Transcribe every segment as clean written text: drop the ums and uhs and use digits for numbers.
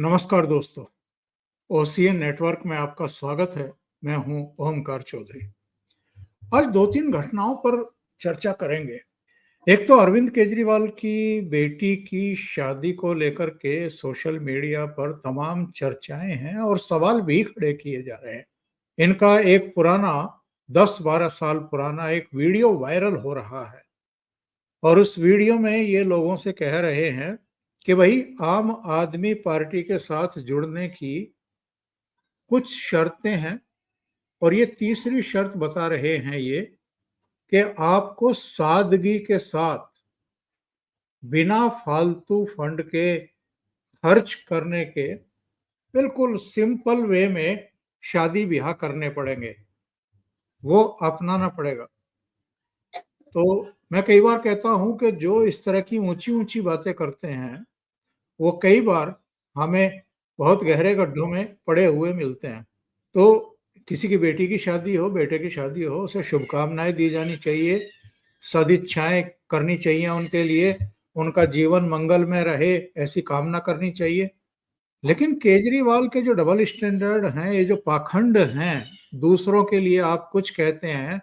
नमस्कार दोस्तों, OCN network में आपका स्वागत है। मैं हूं ओमकार चौधरी। आज दो तीन घटनाओं पर चर्चा करेंगे। एक तो अरविंद केजरीवाल की बेटी की शादी को लेकर के सोशल मीडिया पर तमाम चर्चाएं हैं और सवाल भी खड़े किए जा रहे हैं। इनका एक पुराना 10-12 साल पुराना एक वीडियो वायरल हो रहा है और उस वीडियो में ये लोगों से कह रहे हैं कि भाई आम आदमी पार्टी के साथ जुड़ने की कुछ शर्तें हैं और ये तीसरी शर्त बता रहे हैं ये कि आपको सादगी के साथ बिना फालतू फंड के खर्च करने के बिल्कुल सिंपल वे में शादी ब्याह करने पड़ेंगे, वो अपनाना पड़ेगा। तो मैं कई बार कहता हूं कि जो इस तरह की ऊंची ऊंची बातें करते हैं वो कई बार हमें बहुत गहरे गड्ढों में पड़े हुए मिलते हैं। तो किसी की बेटी की शादी हो, बेटे की शादी हो, उसे शुभकामनाएं दी जानी चाहिए, सदिच्छाएं करनी चाहिए उनके लिए, उनका जीवन मंगल में रहे ऐसी कामना करनी चाहिए। लेकिन केजरीवाल के जो डबल स्टैंडर्ड हैं, ये जो पाखंड हैं, दूसरों के लिए आप कुछ कहते हैं,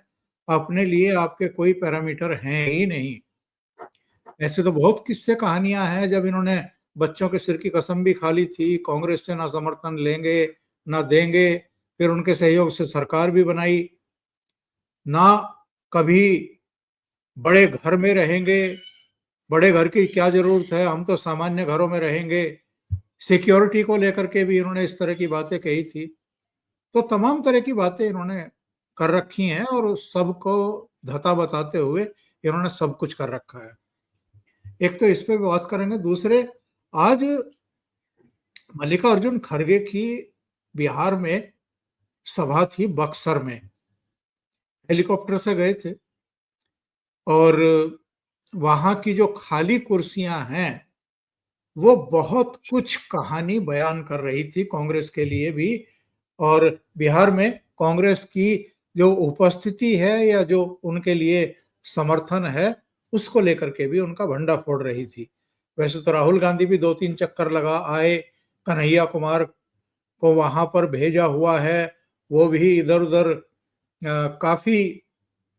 अपने लिए आपके कोई पैरामीटर हैं ही नहीं। ऐसे तो बहुत किस्से कहानियां हैं जब इन्होंने बच्चों के सिर की कसम भी खा ली थी, कांग्रेस से ना समर्थन लेंगे ना देंगे, फिर उनके सहयोग से सरकार भी बनाई, ना कभी बड़े घर में रहेंगे, बड़े घर की क्या जरूरत है, हम तो सामान्य घरों में रहेंगे। सिक्योरिटी को लेकर के भी इन्होंने इस तरह की बातें कही थी। तो तमाम तरह की बातें इन्होंने कर रखी हैं और सबको धता बताते हुए इन्होंने सब कुछ कर रखा है। एक तो इस पे बात करेंगे। दूसरे, आज मल्लिकार्जुन खड़गे की बिहार में सभा थी बक्सर में, हेलीकॉप्टर से गए थे और वहां की जो खाली कुर्सियां हैं वो बहुत कुछ कहानी बयान कर रही थी कांग्रेस के लिए भी, और बिहार में कांग्रेस की जो उपस्थिति है या जो उनके लिए समर्थन है उसको लेकर के भी उनका भंडा फोड़ रही थी। वैसे तो राहुल गांधी भी 2-3 चक्कर लगा आए, कन्हैया कुमार को वहां पर भेजा हुआ है, वो भी इधर उधर काफी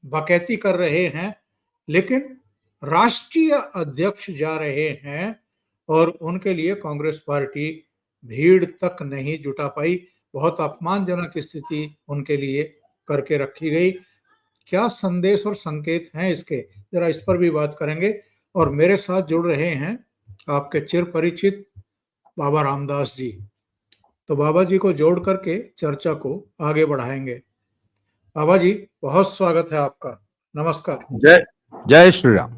बकैती कर रहे हैं, लेकिन राष्ट्रीय अध्यक्ष जा रहे हैं और उनके लिए कांग्रेस पार्टी भीड़ तक नहीं जुटा पाई। बहुत अपमानजनक स्थिति उनके लिए करके रखी गई। क्या संदेश और संकेत हैं इसके, जरा इस पर भी बात करेंगे। और मेरे साथ जुड़ रहे हैं आपके चिर परिचित बाबा रामदास जी। तो बाबा जी को जोड़ करके चर्चा को आगे बढ़ाएंगे। बाबा जी, बहुत स्वागत है आपका। नमस्कार। जय जय श्री राम।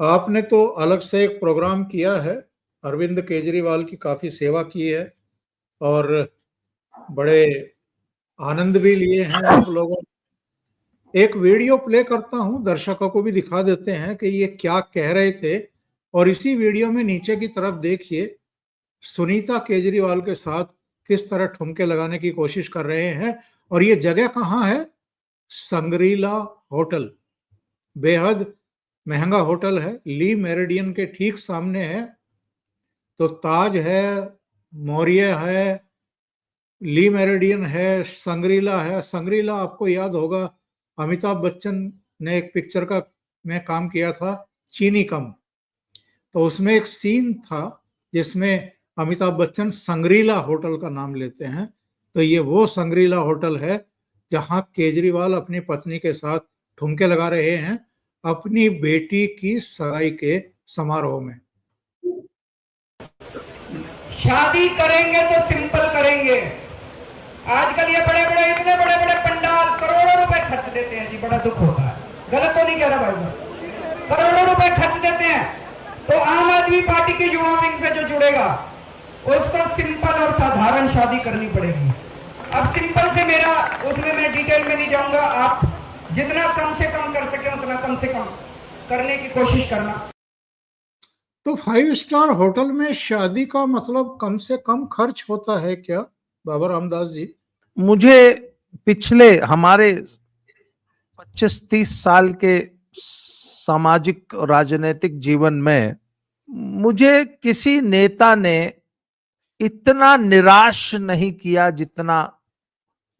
आपने तो अलग से एक प्रोग्राम किया है, अरविंद केजरीवाल की काफी सेवा की है और बड़े आनंद भी लिए हैं आप लोगों। एक वीडियो प्ले करता हूं, दर्शकों को भी दिखा देते हैं कि ये क्या कह रहे थे। और इसी वीडियो में नीचे की तरफ देखिए, सुनीता केजरीवाल के साथ किस तरह ठुमके लगाने की कोशिश कर रहे हैं। और ये जगह कहाँ है? संग्रीला होटल, बेहद महंगा होटल है, ली मेरिडियन के ठीक सामने है। तो ताज है, मौर्य है, ली मेरिडियन है, संग्रीला है। संग्रीला आपको याद होगा, अमिताभ बच्चन ने एक पिक्चर का में काम किया था, चीनी कम। तो उसमें एक सीन था जिसमें अमिताभ बच्चन संग्रीला होटल का नाम लेते हैं। तो ये वो संग्रीला होटल है जहां केजरीवाल अपनी पत्नी के साथ ठुमके लगा रहे हैं अपनी बेटी की सगाई के समारोह में। शादी करेंगे तो सिंपल करेंगे। आजकल ये बड़े बड़े इतने बड़े बड़े पंडाल करोड़ों रुपए खर्च देते हैं जी, बड़ा दुख होता है। गलत तो नहीं कह रहा भाई साहब, करोड़ों रुपए खर्च देते हैं। तो आम आदमी पार्टी के युवा विंग से जो जुड़ेगा उसको सिंपल और साधारण शादी करनी पड़ेगी। अब सिंपल से मेरा, उसमें मैं डिटेल में नहीं जाऊंगा, आप जितना कम से कम कर सके उतना कम से कम करने की कोशिश करना। तो 5 स्टार होटल में शादी का मतलब कम से कम खर्च होता है क्या बाबा रामदास जी? मुझे पिछले हमारे 25-30 साल के सामाजिक राजनीतिक जीवन में मुझे किसी नेता ने इतना निराश नहीं किया जितना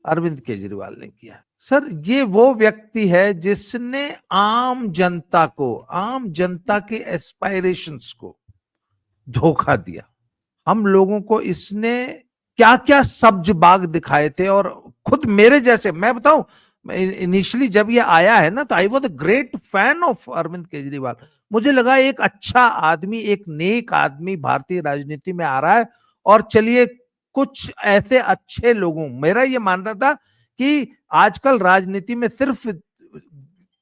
अरविंद केजरीवाल ने किया। सर, ये वो व्यक्ति है जिसने आम जनता को, आम जनता के एस्पायरेशंस को धोखा दिया। हम लोगों को इसने क्या क्या सब्ज बाग दिखाए थे, और खुद मेरे जैसे, मैं बताऊं, इनिशियली जब ये आया है ना, तो I was a great fan of Arvind Kejriwal. मुझे लगा एक अच्छा आदमी, एक नेक आदमी भारतीय राजनीति में आ रहा है, और चलिए कुछ ऐसे अच्छे लोगों, मेरा ये मानना था कि आजकल राजनीति में सिर्फ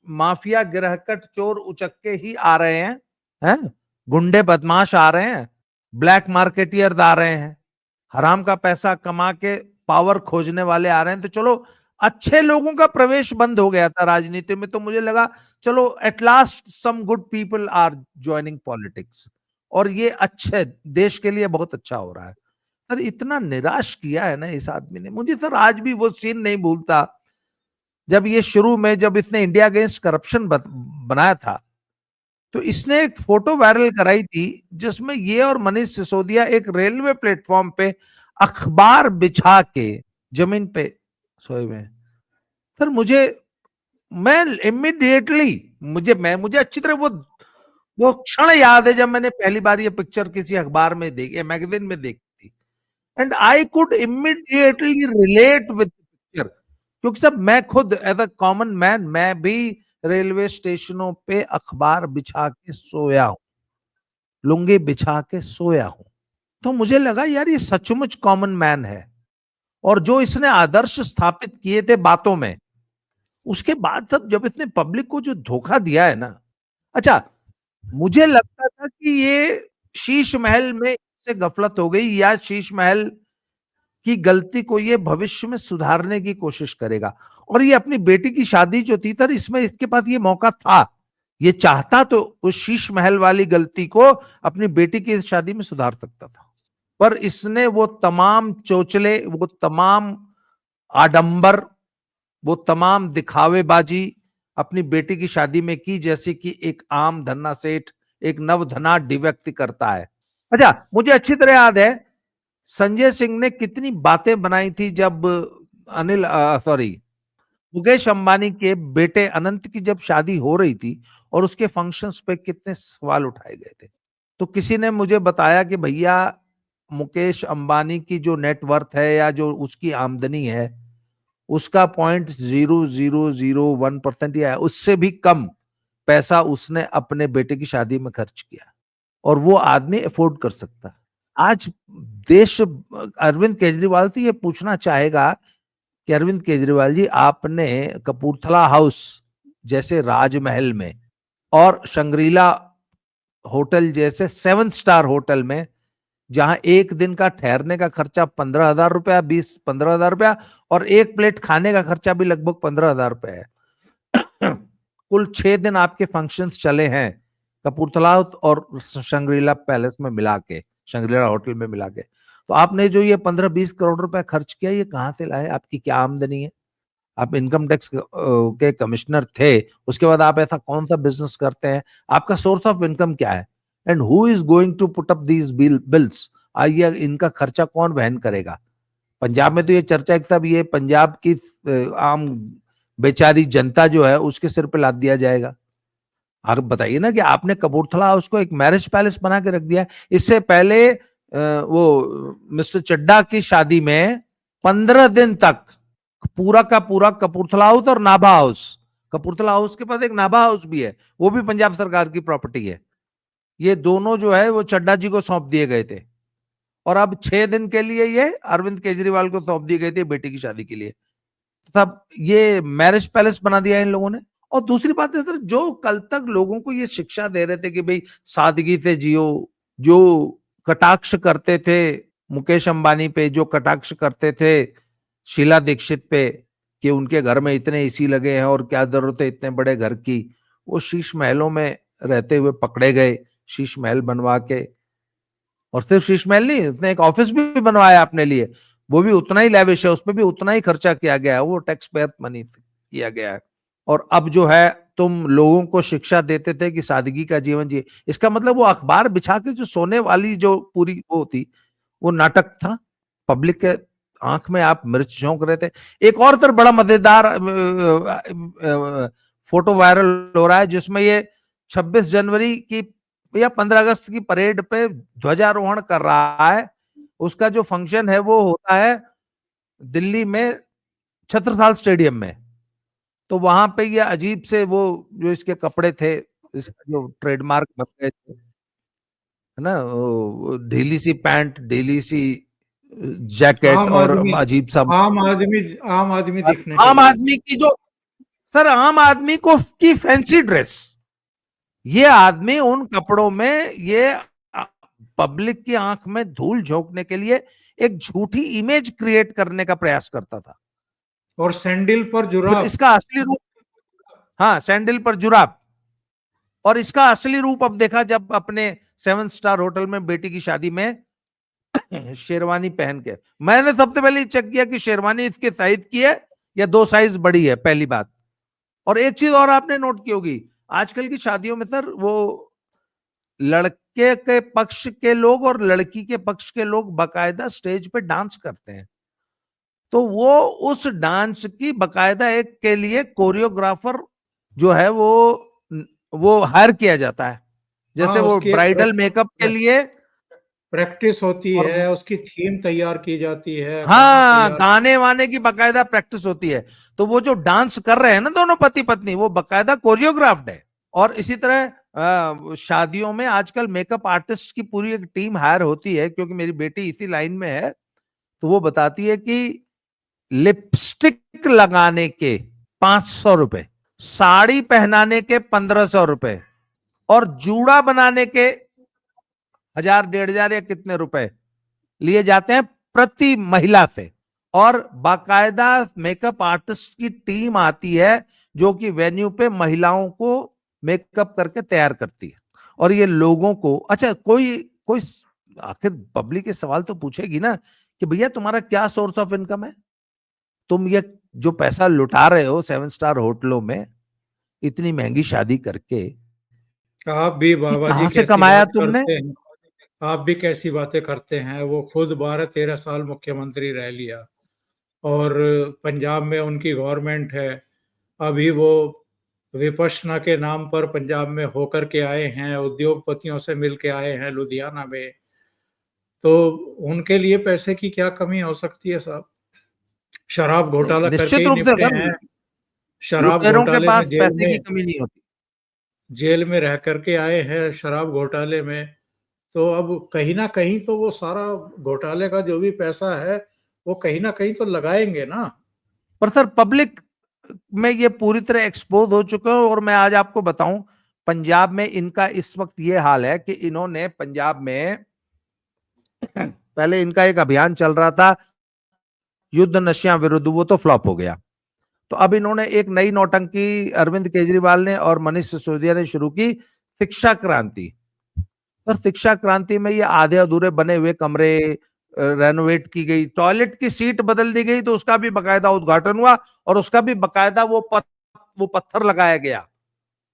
माफिया, गिरहकट, चोर, उचक्के ही आ रहे हैं, गुंडे बदमाश आ रहे हैं, ब्लैक मार्केटियर्स आ रहे हैं, हराम का पैसा कमा के पावर खोजने वाले आ रहे हैं। तो चलो, अच्छे लोगों का प्रवेश बंद हो गया था राजनीति में, तो मुझे लगा चलो at last some good people are joining politics, और ये अच्छे देश के लिए बहुत अच्छा हो रहा है। सर, इतना निराश किया है ना इस आदमी ने मुझे। सर, आज भी वो सीन नहीं भूलता जब ये शुरू में, जब इसने इंडिया अगेंस्ट करप्शन बनाया था, तो इसने एक फोटो वायरल कराई थी जिसमें ये और मनीष सिसोदिया एक रेलवे प्लेटफॉर्म पे अखबार बिछा के जमीन पे सोए हुए हैं। सर, मैं इमीडिएटली, मुझे अच्छी तरह वो क्षण याद है जब मैंने पहली बार ये पिक्चर किसी अखबार में देखी, मैगजीन में देखी थी, and I could immediately relate with picture, क्योंकि सब मैं खुद एज अ कॉमन मैन, मैं भी रेलवे स्टेशनों पे अखबार बिछा के सोया हूं, लुंगी बिछा के सोया हूं। तो मुझे लगा यार ये सचमुच कॉमन मैन है, और जो इसने आदर्श स्थापित किए थे बातों में, उसके बाद सब जब इसने पब्लिक को जो धोखा दिया है ना, अच्छा, मुझे लगता था कि ये शीश महल में से गफलत हो गई, या शीश महल की गलती को ये भविष्य में सुधारने की कोशिश करेगा, और ये अपनी बेटी की शादी जो थी, तर इसमें इसके पास ये मौका था, ये चाहता तो उस शीश महल वाली गलती को अपनी बेटी की शादी में सुधार सकता था, पर इसने वो तमाम चोचले, वो तमाम आडंबर, वो तमाम दिखावेबाजी अपनी बेटी की शादी में की, जैसे कि एक आम धन्ना सेठ, एक नवधनाढ़ व्यक्ति करता है। अच्छा, मुझे अच्छी तरह याद है संजय सिंह ने कितनी बातें बनाई थी जब मुकेश अंबानी के बेटे अनंत की जब शादी हो रही थी, और उसके फंक्शंस पे कितने सवाल उठाए गए थे। तो किसी ने मुझे बताया कि भैया, मुकेश अंबानी की जो नेटवर्थ है, या जो उसकी आमदनी है, उसका 0.0001% या उससे भी कम पैसा उसने अपने बेटे की शादी में खर्च किया, और वो आदमी अफोर्ड कर सकता है। आज देश अरविंद केजरीवाल से ये पूछना चाहेगा कि अरविंद केजरीवाल जी, आपने कपूरथला हाउस जैसे राजमहल में और शंग्रीला होटल जैसे 7 स्टार होटल में, जहां एक दिन का ठहरने का खर्चा 15,000 रुपया, 15,000 रुपया, और एक प्लेट खाने का खर्चा भी लगभग 15,000 रुपया है। कुल 6 दिन आपके फंक्शंस चले हैं कपूरथला और शंग्रीला पैलेस में मिला के, शंग्रीला होटल में मिला के। तो आपने जो ये 15-20 करोड़ रुपए खर्च किया, ये कहां से लाए? आपकी क्या आमदनी है? आप इनकम टैक्स के कमिश्नर थे, उसके बाद आप ऐसा कौन सा बिजनेस करते हैं? आपका सोर्स ऑफ इनकम क्या है? And who is going to put up these bills? आइए, इनका खर्चा कौन वहन करेगा? पंजाब में तो ये चर्चा है कि सब ये पंजाब की आम बेचारी जनता जो है उसके सिर पे लाद दिया जाएगा। आप बताइए ना कि आपने कपूरथला हाउस को एक मैरिज पैलेस बना के रख दिया। इससे पहले वो मिस्टर चड्डा की शादी में 15 दिन तक पूरा का पूरा कपूरथला हाउस और नाभा हाउस, कपूरथला हाउस के पास एक नाभा हाउस भी है, वो भी पंजाब सरकार की प्रॉपर्टी है, ये दोनों जो है वो चड्डा जी को सौंप दिए गए थे, और अब 6 दिन के लिए ये अरविंद केजरीवाल को सौंप दिए गए थे बेटी की शादी के लिए। तब ये मैरिज पैलेस बना दिया इन लोगों ने। और दूसरी बात है सर, जो कल तक लोगों को ये शिक्षा दे रहे थे कि भाई सादगी से जियो, जो कटाक्ष करते थे मुकेश अंबानी पे, जो कटाक्ष करते थे शीला दीक्षित पे कि उनके घर में इतने एसी लगे हैं और क्या जरूरत है इतने बड़े घर की, वो शीश महलों में रहते हुए पकड़े गए, शीश महल बनवा के। और सिर्फ शीश महल नहीं, उसने एक ऑफिस भी बनवाया अपने लिए, वो भी उतना ही लैविश है, उसपे भी उतना ही खर्चा किया गया है, वो टैक्स पेयर मनी किया गया है। और अब जो है तुम लोगों को शिक्षा देते थे कि सादगी का जीवन जिए, इसका मतलब वो अखबार बिछा के जो सोने वाली जो पूरी वो थी, वो नाटक था, पब्लिक के आंख में आप मिर्च झोंक रहे थे। एक और तरफ बड़ा मजेदार फोटो वायरल हो रहा है जिसमें ये 26 जनवरी की या 15 अगस्त की परेड पे ध्वजारोहण कर रहा है। उसका जो फंक्शन है वो होता है दिल्ली में छत्रसाल स्टेडियम में। तो वहां पे ये अजीब से वो जो इसके कपड़े थे, इसका जो ट्रेडमार्क बन गए थे, है ना, ढीली सी पैंट, ढीली सी जैकेट आम और आदमी अजीब सा आम आदमी दिखने के आम लिए। आदमी की जो, सर आम आदमी को की फैंसी ड्रेस, ये आदमी उन कपड़ों में ये पब्लिक की आंख में धूल झोंकने के लिए एक झूठी इमेज क्रिएट करने का प्रयास करता था। और सैंडल पर फिर जुराब। इसका असली रूप, हाँ सैंडल पर जुराब, और इसका असली रूप अब देखा जब अपने 7 स्टार होटल में बेटी की शादी में शेरवानी पहन के। मैंने सबसे पहले चेक किया कि शेरवानी इसके साइज की है या 2 साइज बड़ी है, पहली बात। और एक चीज और आपने नोट की होगी, आजकल की शादियों में सर वो लड़के के पक्ष के लोग और लड़की के पक्ष के लोग बाकायदा स्टेज पे डांस करते हैं। तो वो उस डांस की बाकायदा एक के लिए कोरियोग्राफर जो है वो हायर किया जाता है। जैसे हाँ, वो उसकी एक ब्राइडल मेकअप के लिए प्रैक्टिस होती और है, उसकी थीम तैयार की जाती है, गाना हाँ, तैयार। गाने वाने की बाकायदा प्रैक्टिस होती है। तो वो जो डांस कर रहे हैं ना दोनों पति पत्नी, वो बाकायदा कोरियोग्राफ्ड है। और इसी तरह शादियों में आजकल मेकअप आर्टिस्ट की पूरी एक टीम हायर होती है, क्योंकि मेरी बेटी इसी लाइन में है। तो वो बताती है कि लिपस्टिक लगाने के 500 रुपए, साड़ी पहनाने के 1500 रुपए, और जूड़ा बनाने के 1000 1500 या कितने रुपए लिए जाते हैं प्रति महिला से। और बाकायदा मेकअप आर्टिस्ट की टीम आती है जो कि वेन्यू पे महिलाओं को मेकअप करके तैयार करती है। और ये लोगों को, अच्छा कोई कोई आखिर पब्लिक ये सवाल तो पूछेगी ना कि भैया तुम्हारा क्या सोर्स ऑफ इनकम है, तुम ये जो पैसा लुटा रहे हो 7 स्टार होटलों में इतनी महंगी शादी करके, आप भी ये बाबा जी कहां से कैसी कमाया बात तुमने? करते हैं। आप भी कैसी बातें करते हैं। वो खुद 12-13 साल मुख्यमंत्री रह लिया और पंजाब में उनकी गवर्नमेंट है। अभी वो विपश्यना के नाम पर पंजाब में होकर के आए हैं, उद्योगपतियों से मिल के आए हैं लुधियाना में। तो उनके लिए पैसे की क्या कमी हो सकती है साहब। शराब नहीं, घोटाला करके निश्चित ही रूप से निपटे सर, हैं। शराब लुटेरों के घोटाले में पास पैसे की कमी नहीं होती। जेल में रह करके आए हैं शराब घोटाले में। तो अब कहीं ना कहीं तो वो सारा घोटाले का जो भी पैसा है वो कहीं ना कहीं तो लगाएंगे ना। पर सर पब्लिक में ये पूरी तरह एक्सपोज हो चुका है। और मैं आज आपको बताऊं, पंजाब में इनका इस वक्त ये हाल है कि इन्होंने पंजाब में पहले इनका एक अभियान चल रहा था युद्ध नशिया विरुद्ध, वो तो फ्लॉप हो गया। तो अब इन्होंने एक नई नौटंकी अरविंद केजरीवाल ने और मनीष सिसोदिया ने शुरू की, शिक्षा क्रांति। पर शिक्षा क्रांति में ये आधे अधूरे बने हुए कमरे रेनोवेट की गई, टॉयलेट की सीट बदल दी गई, तो उसका भी बकायदा उद्घाटन हुआ और उसका भी बकायदा वो पत्थर लगाया गया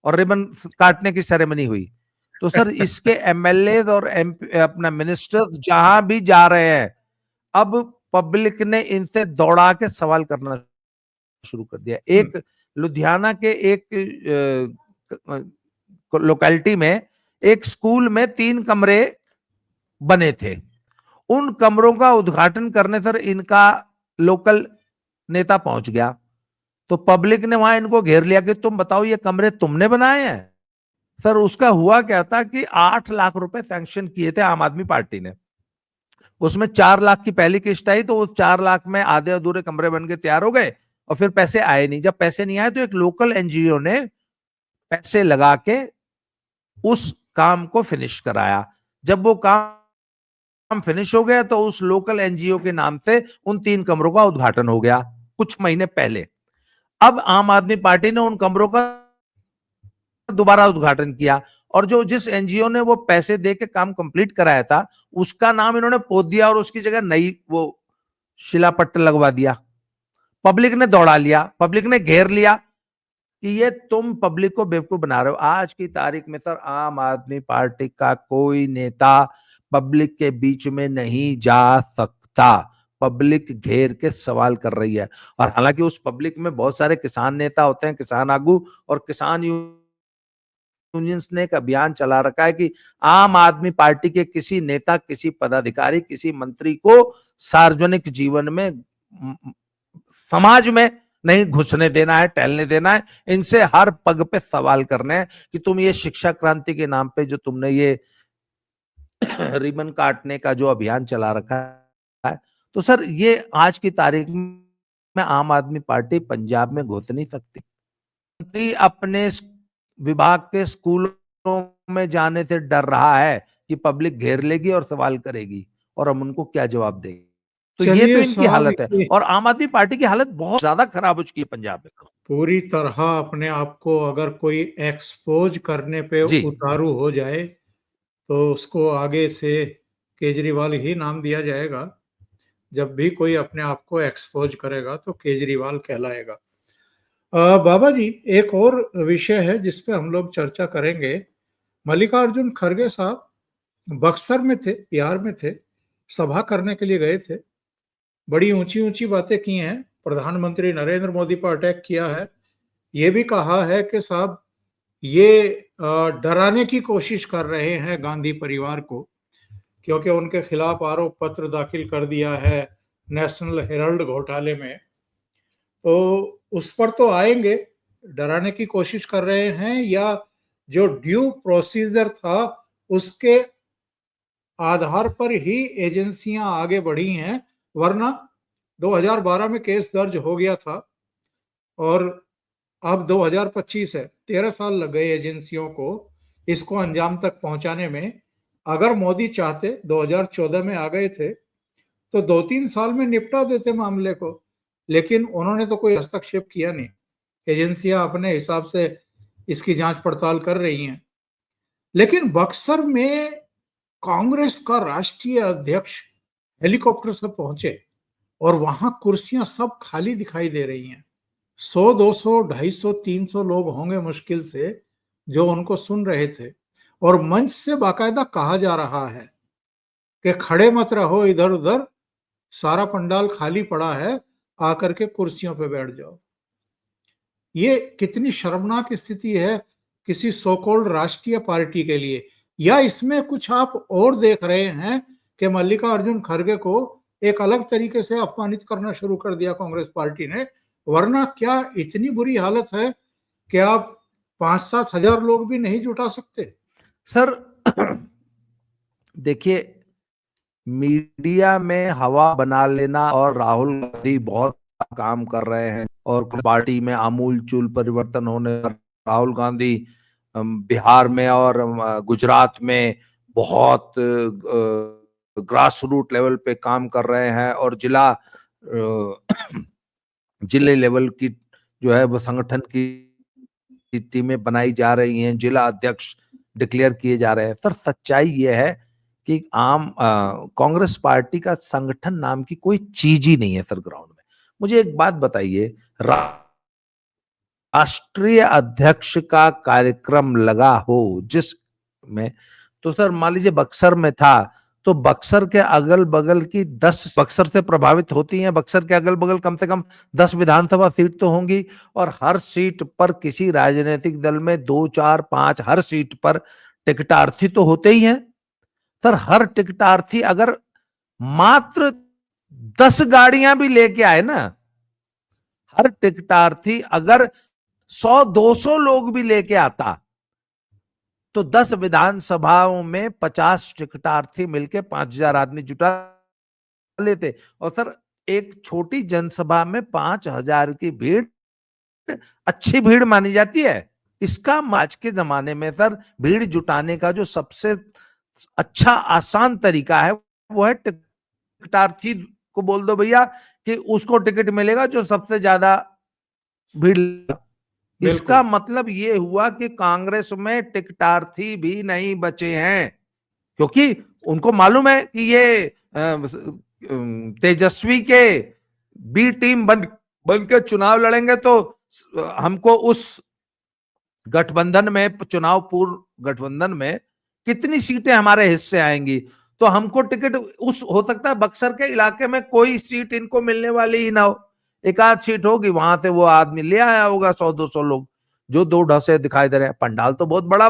और रिबन काटने की सेरेमनी हुई। तो सर इसके एमएलए और अपना मिनिस्टर जहां भी जा रहे हैं, अब पब्लिक ने इनसे दौड़ा के सवाल करना शुरू कर दिया। एक लुधियाना के एक लोकेलिटी में एक स्कूल में 3 कमरे बने थे। उन कमरों का उद्घाटन करने सर इनका लोकल नेता पहुंच गया। तो पब्लिक ने वहां इनको घेर लिया कि तुम बताओ ये कमरे तुमने बनाए हैं। सर उसका हुआ क्या था कि 8 लाख रुपए सैंक्शन किए थे आम आदमी पार्टी ने। उसमें 4 लाख की पहली किस्त आई, तो वो 4 लाख में आधे अधूरे कमरे बन के तैयार हो गए और फिर पैसे आए नहीं। जब पैसे नहीं आए तो एक लोकल एनजीओ ने पैसे लगा के उस काम को फिनिश कराया। जब वो काम फिनिश हो गया तो उस लोकल एनजीओ के नाम से उन 3 कमरों का उद्घाटन हो गया कुछ महीने पहले। अब आम आदमी पार्टी ने उन कमरों का दोबारा उद्घाटन किया और जिस एनजीओ ने वो पैसे दे के काम कंप्लीट कराया था उसका नाम इन्होंने पोत दिया और उसकी जगह नई वो शिलापट्ट लगवा दिया। पब्लिक ने दौड़ा लिया, पब्लिक ने घेर लिया कि ये तुम पब्लिक को बेवकूफ बना रहे हो। आज की तारीख में सर आम आदमी पार्टी का कोई नेता पब्लिक के बीच में नहीं जा सकता। पब्लिक घेर के सवाल कर रही है, और हालांकि उस पब्लिक में बहुत सारे किसान नेता होते हैं, किसान आगू और किसान यूनियंस ने एक अभियान चला रखा है कि आम आदमी पार्टी के किसी नेता, किसी पदाधिकारी, किसी मंत्री को सार्वजनिक जीवन में, समाज में नहीं घुसने देना है, टहलने देना है। इनसे हर पग पे सवाल करने हैं कि तुम ये शिक्षा क्रांति के नाम पे जो तुमने ये रिबन काटने का जो अभियान चला रखा है, तो सर ये आज की तारीख में आम आदमी पार्टी पंजाब में घुस नहीं सकती। मंत्री अपने विभाग के स्कूलों में जाने से डर रहा है कि पब्लिक घेर लेगी और सवाल करेगी, और हम उनको क्या जवाब देंगे। तो ये तो चलिए इनकी साहब, हालत है, और आम आदमी पार्टी की हालत बहुत ज्यादा खराब हो चुकी है पंजाब में। पूरी तरह अपने आप को अगर कोई एक्सपोज करने पे जी। उतारू हो जाए तो उसको आगे से केजरीवाल ही नाम दिया जाएगा। जब भी कोई अपने आप को एक्सपोज करेगा तो केजरीवाल कहलाएगा। बाबा जी, एक और विषय है जिस पे हम लोग चर्चा करेंगे। मल्लिकार्जुन खड़गे साहब बक्सर में थे, बिहार में थे, सभा करने के लिए गए थे। बड़ी ऊंची ऊंची बातें की हैं, प्रधानमंत्री नरेंद्र मोदी पर अटैक किया है, ये भी कहा है कि साहब ये डराने की कोशिश कर रहे हैं गांधी परिवार को, क्योंकि उनके खिलाफ आरोप पत्र दाखिल कर दिया है नेशनल हेराल्ड घोटाले में। तो उस पर तो आएंगे, डराने की कोशिश कर रहे हैं या जो ड्यू प्रोसीजर था उसके आधार पर ही एजेंसियां आगे बढ़ी हैं, वरना 2012 में केस दर्ज हो गया था और अब 2025 है, 13 साल लग गए एजेंसियों को इसको अंजाम तक पहुंचाने में। अगर मोदी चाहते, 2014 में आ गए थे, तो 2-3 साल में निपटा देते मामले को, लेकिन उन्होंने तो कोई हस्तक्षेप किया नहीं। एजेंसियां अपने हिसाब से इसकी जांच पड़ताल कर रही हैं। लेकिन बक्सर में कांग्रेस का राष्ट्रीय अध्यक्ष हेलीकॉप्टर से पहुंचे और वहां कुर्सियां सब खाली दिखाई दे रही हैं। 100, 200, 250, 300 लोग होंगे मुश्किल से जो उनको सुन रहे थे, और मंच से बाकायदा कहा जा रहा है कि खड़े मत रहो इधर उधर, सारा पंडाल खाली पड़ा है, आकर के कुर्सियों पे बैठ जाओ। ये कितनी शर्मनाक स्थिति है किसी सो कॉल्ड राष्ट्रीय पार्टी के लिए। या इसमें कुछ आप और देख रहे हैं कि मल्लिकार्जुन खड़गे को एक अलग तरीके से अपमानित करना शुरू कर दिया कांग्रेस पार्टी ने, वरना क्या इतनी बुरी हालत है कि आप 5-7 हजार लोग भी नहीं जुटा सकते? सर देखिए, मीडिया में हवा बना लेना, और राहुल गांधी बहुत काम कर रहे हैं और पार्टी में आमूल चूल परिवर्तन होने, राहुल गांधी बिहार में और गुजरात में बहुत ग्रास रूट लेवल पे काम कर रहे हैं, और जिले लेवल की जो है वो संगठन की टीमें बनाई जा रही हैं, जिला अध्यक्ष डिक्लेयर किए जा रहे हैं। सर सच्चाई ये है कि कांग्रेस पार्टी का संगठन नाम की कोई चीज ही नहीं है सर ग्राउंड में। मुझे एक बात बताइए, राष्ट्रीय अध्यक्ष का कार्यक्रम लगा हो जिसमें, तो सर मान लीजिए बक्सर में था, तो बक्सर के अगल बगल की 10 बक्सर से प्रभावित होती हैं, बक्सर के अगल बगल कम से कम 10 विधानसभा सीट तो होंगी, और हर सीट पर किसी राजनीतिक दल में 2, 4, 5 हर सीट पर टिकटार्थी तो होते ही हैं। सर हर टिकटार्थी अगर मात्र 10 गाड़ियां भी लेके आए ना, हर टिकटार्थी अगर 100-200 लोग भी लेके आता, तो 10 विधानसभाओं में 50 टिकटार्थी मिलके 5000 आदमी जुटा लेते। और सर एक छोटी जनसभा में 5000 की भीड़ अच्छी भीड़ मानी जाती है। इसका आज के जमाने में सर भीड़ जुटाने का जो सबसे अच्छा आसान तरीका है वो है टिकटार्थी को बोल दो भैया कि उसको टिकट मिलेगा जो सबसे ज्यादा भीड़। इसका मतलब ये हुआ कि कांग्रेस में टिकटार्थी भी नहीं बचे हैं, क्योंकि उनको मालूम है कि ये तेजस्वी के बी टीम बन के चुनाव लड़ेंगे तो हमको उस गठबंधन में, चुनाव पूर्व गठबंधन में कितनी सीटें हमारे हिस्से आएंगी। तो हमको टिकट उस हो सकता है बक्सर के इलाके में कोई सीट इनको मिलने वाली ही ना हो, एक आध सीट होगी, वहां से वो आदमी ले आया होगा 100-200 लोग जो दो ढसे दिखाई दे रहे हैं। पंडाल तो बहुत बड़ा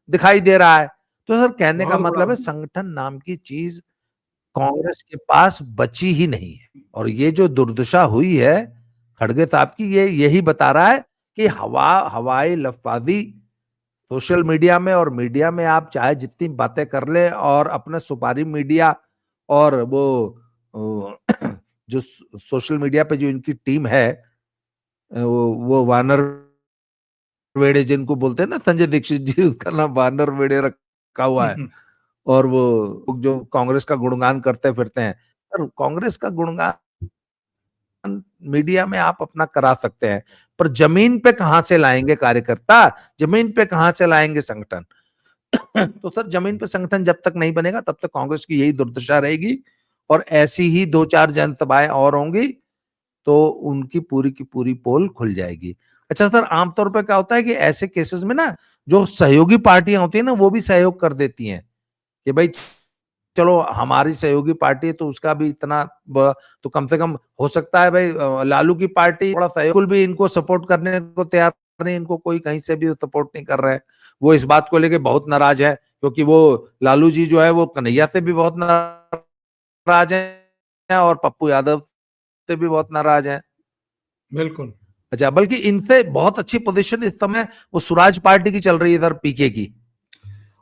दिखाई दे रहा है। तो सर कहने का मतलब है संगठन नाम की चीज कांग्रेस के पास बची ही नहीं है। और ये जो दुर्दशा हुई है खड़गे साहब की, ये यही बता रहा है कि हवाई लफाजी सोशल मीडिया में और मीडिया में आप चाहे जितनी बातें कर ले, और अपने सुपारी मीडिया और वो जो सोशल मीडिया पे जो इनकी टीम है, वो वानर वेड़े जिनको बोलते हैं ना, संजय दीक्षित जी, उसका नाम वानर वेड़े रखा हुआ है। और वो जो कांग्रेस का गुणगान करते फिरते हैं, पर कांग्रेस का गुणगान मीडिया में आप अपना करा सकते हैं, पर जमीन पे कहां से लाएंगे कार्यकर्ता, जमीन पे कहां से लाएंगे संगठन? तो सर जमीन पे संगठन जब तक नहीं बनेगा तब तक कांग्रेस की यही दुर्दशा रहेगी, और ऐसी ही 2-4 जनसभाएं और होंगी तो उनकी पूरी की पूरी पोल खुल जाएगी। अच्छा सर, आमतौर पर क्या होता है कि ऐसे केसेस में ना जो सहयोगी पार्टियां होती है ना, वो भी सहयोग कर देती हैं कि भाई चलो हमारी सहयोगी पार्टी है तो उसका भी इतना तो कम से कम हो सकता है भाई लालू की पार्टी थोड़ा सहयोग भी इनको सपोर्ट करने को तैयार नहीं, इनको कोई कहीं से भी सपोर्ट नहीं कर रहा है। वो इस बात को लेके बहुत नाराज है, क्योंकि वो लालू जी जो है वो कन्हैया से भी बहुत नाराज है और पप्पू यादव से भी बहुत नाराज है। बिल्कुल। अच्छा, बल्कि इनसे बहुत अच्छी पोजीशन इस समय वो स्वराज पार्टी की चल रही है इधर पीके की।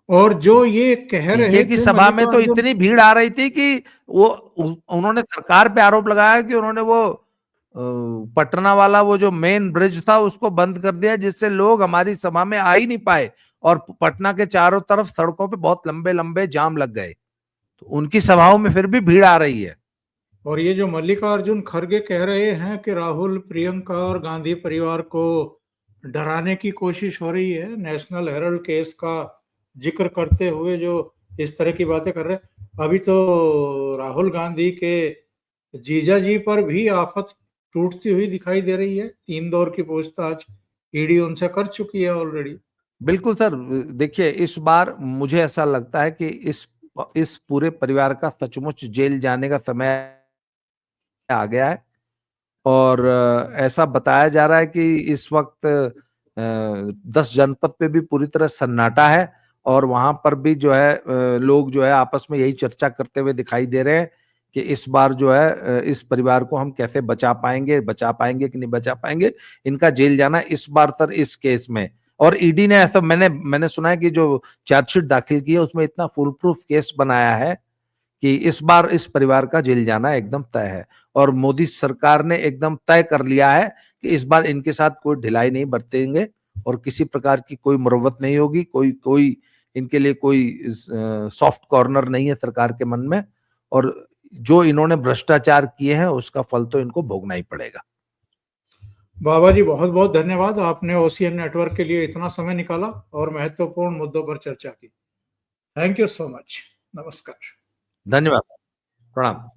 और जो ये कह रहे पीके की थे सभा में तो मल्लिकार्जुन, इतनी भीड़ आ रही थी कि वो उन्होंने सरकार पे आरोप लगाया कि उन्होंने वो पटना वाला वो जो मेन ब्रिज था उसको बंद कर दिया, जिससे लोग हमारी सभा में आ ही नहीं पाए, और पटना के चारों तरफ सड़कों पे बहुत लंबे लंबे जाम लग गए। तो उनकी सभाओं में फिर भी भीड़ आ रही है। और ये जो मल्लिकार्जुन खड़गे कह रहे हैं कि राहुल, प्रियंका और गांधी परिवार को डराने की कोशिश हो रही है, नेशनल हेराल्ड केस का जिक्र करते हुए जो इस तरह की बातें कर रहे हैं, अभी तो राहुल गांधी के जीजा जी पर भी आफत टूटती हुई दिखाई दे रही है। 3 दौर की पूछताछ ईडी उनसे कर चुकी है ऑलरेडी। बिल्कुल सर, देखिए इस बार मुझे ऐसा लगता है कि इस पूरे परिवार का सचमुच जेल जाने का समय आ गया है। और ऐसा बताया जा रहा है कि इस वक्त 10 जनपद पे भी पूरी तरह सन्नाटा है, और वहां पर भी जो है लोग जो है आपस में यही चर्चा करते हुए दिखाई दे रहे हैं कि इस बार जो है इस परिवार को हम कैसे बचा पाएंगे कि नहीं बचा पाएंगे। इनका जेल जाना इस बार सर इस केस में, और ईडी ने ऐसा मैंने सुना है कि जो चार्जशीट दाखिल की है उसमें इतना फुल प्रूफ केस बनाया है कि इस बार इस परिवार का जेल जाना एकदम तय है। और मोदी सरकार ने एकदम तय कर लिया है कि इस बार इनके साथ कोई ढिलाई नहीं बरतेंगे, और किसी प्रकार की कोई मुरव्वत नहीं होगी, कोई इनके लिए कोई सॉफ्ट कॉर्नर नहीं है सरकार के मन में, और जो इन्होंने भ्रष्टाचार किए हैं उसका फल तो इनको भोगना ही पड़ेगा। बाबा जी, बहुत बहुत धन्यवाद, आपने ओसीएन नेटवर्क के लिए इतना समय निकाला और महत्वपूर्ण मुद्दों पर चर्चा की। Thank you so much. नमस्कार। धन्यवाद, प्रणाम।